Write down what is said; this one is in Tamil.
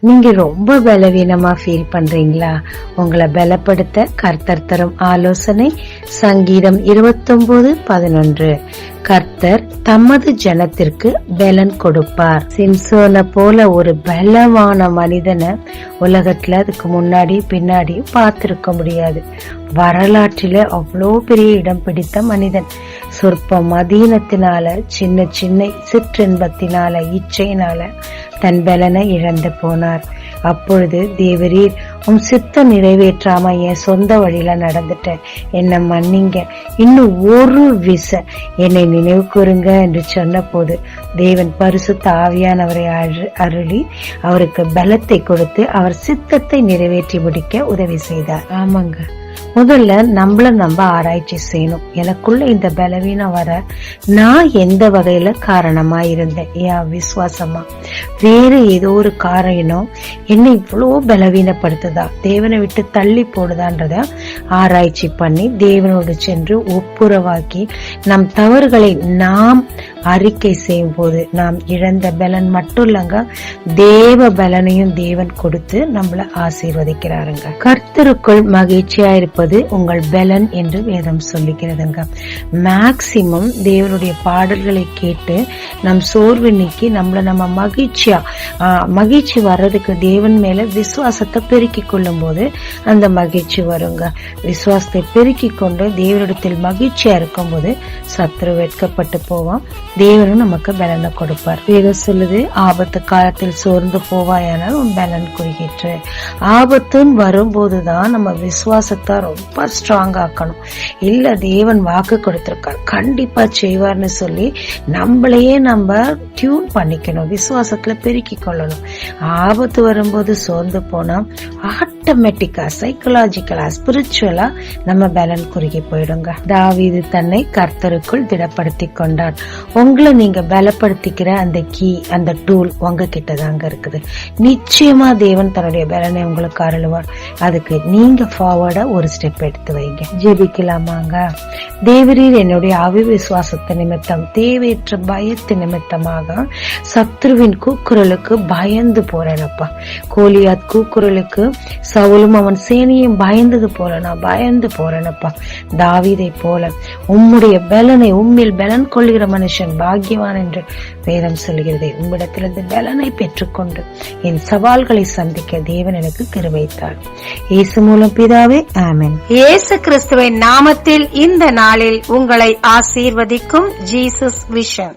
நீங்க ரொம்ப பலவீனமா ஃபீல் பண்றீங்களா? உங்களை பலப்படுத்த கர்த்தர் தரும் ஆலோசனை சங்கீதம் 29:11. கர்த்தர் தமது ஜனத்திற்கு பலன் கொடுப்பார். சிம்சோனை போல ஒரு பலமான மனிதனை உலகத்துல அதுக்கு முன்னாடி பின்னாடி பார்த்திருக்க முடியாது. வரலாற்றில அவ்வளோ பெரிய இடம் பிடித்த மனிதன். சொற்ப மதீனத்தினால, சின்ன சின்ன சிற்றின்பத்தினால, இச்சையினால தன் பலனை இழந்து போனார். அப்பொழுது தேவரீர், உன் சித்தம் நிறைவேற்றாம என் சொந்த வழியில நடந்துட்டேன், என்னை மன்னிங்க, இன்னும் ஒரு விச என்னை நினைவு கூறுங்க என்று சொன்ன போது தேவன் பரிசுத்த ஆவியானவரை அருளி அவருக்கு பலத்தை கொடுத்து அவர் சித்தத்தை நிறைவேற்றி முடிக்க உதவி செய்தார். ஆமாங்க, முதல்ல நம்மள நம்ம ஆராய்ச்சி செய்யணும். எனக்குள்ள இந்த பலவீனம் வர நான் எந்த வகையில காரணமா இருந்தேன்? ஏன் விசுவாசமா, வேற ஏதோ ஒரு காரணம் என்னை இவ்வளவு பலவீனப்படுத்துதா, தேவனை விட்டு தள்ளி போடுதான்றத ஆராய்ச்சி பண்ணி தேவனோடு சென்று ஒப்புரவாக்கி நம் தவறுகளை நாம் அறிக்கை செய்யும் போது நாம் இழந்த பலன் மட்டும் இல்லங்க, தேவ பலனையும் தேவன் கொடுத்து நம்மள ஆசீர்வதிக்கிறாருங்க. கர்த்தருக்குள் மகிழ்ச்சியா இருப்பது உங்கள் பலன் என்று வேதம் சொல்லிக்கிறதுங்க. மேக்சிமம் தேவனுடைய பாடல்களை கேட்டு நம் சோர்வு நீக்கி நம்மள நம்ம மகிழ்ச்சி வர்றதுக்கு தேவன் மேல விசுவாசத்தை பெருக்கி கொள்ளும் போது அந்த மகிழ்ச்சி வருங்க. விசுவாசத்தை பெருக்கி கொண்டு தேவனிடத்தில் மகிழ்ச்சியா இருக்கும் போது சத்துரு வெட்கப்பட்டு போவான், தேவனும் நமக்கு பலனை கொடுப்பார். வேதம் சொல்லுது, ஆபத்து காலத்தில் சோர்ந்து போவாயானால் உன் பலன் குறுகிற்று. ஆபத்துன்னு வரும்போதுதான் நம்ம விசுவாசத்தை ரொம்ப ஸ்ட்ராங் ஆக்கணும். இல்ல, தேவன் வாக்கு கொடுத்திருக்கார், கண்டிப்பா செய்வார்னு சொல்லி நம்மளையே நம்ம டியூன் பண்ணிக்கணும், விசுவாசத்துல பெருக்கி கொள்ளணும். ஆபத்து வரும்போது சோர்ந்து போனா ஆட்டோமேட்டிக்கா சைக்கலாஜிக்கலா ஸ்பிரிச்சுவலா நம்ம பலன் குறுகி போயிடுங்க. தாவீது தன்னை கர்த்தருக்குள் திடப்படுத்தி கொண்டார். உங்களை நீங்க பலப்படுத்திக்கிற அந்த கீ, அந்த டூல் உங்க கிட்டதாங்க இருக்குது. நிச்சயமா தேவன் தன்னுடைய பலனை உங்களுக்கு அருளுவார். அதுக்கு நீங்க ஃபார்வர்டா ஒரு ஸ்டெப் எடுத்து வைங்க. ஜெபிக்கலாமாங்க. தேவரீர், என்னுடைய அவிசுவாசத்து நிமித்தம், தேவையற்ற பயத்து நிமித்தமாக சத்ருவின் கூக்குரலுக்கு பயந்து போறேனப்பா. கோலியாத் கூக்குரலுக்கு சவுலும் அவன் சேனையும் பயந்தது போல நான் பயந்து போறேனப்பா. தாவீதை போல உம்முடைய பலனை, உம்மில் பலன் கொள்கிற மனுஷன் பாக்கியவான் என்று வேதம் சொல்கிறது. உம்மிடத்திலிருந்து பலனை பெற்றுக்கொண்டு என் சவால்களை சந்திக்க தேவன் எனக்கு கிருபைத்தார். இயேசு மூலம் பிதாவே, ஆமென். இயேசு கிறிஸ்துவின் நாமத்தில் இந்த நாளில் உங்களை ஆசீர்வதிக்கும் ஜீசஸ் விஷன்.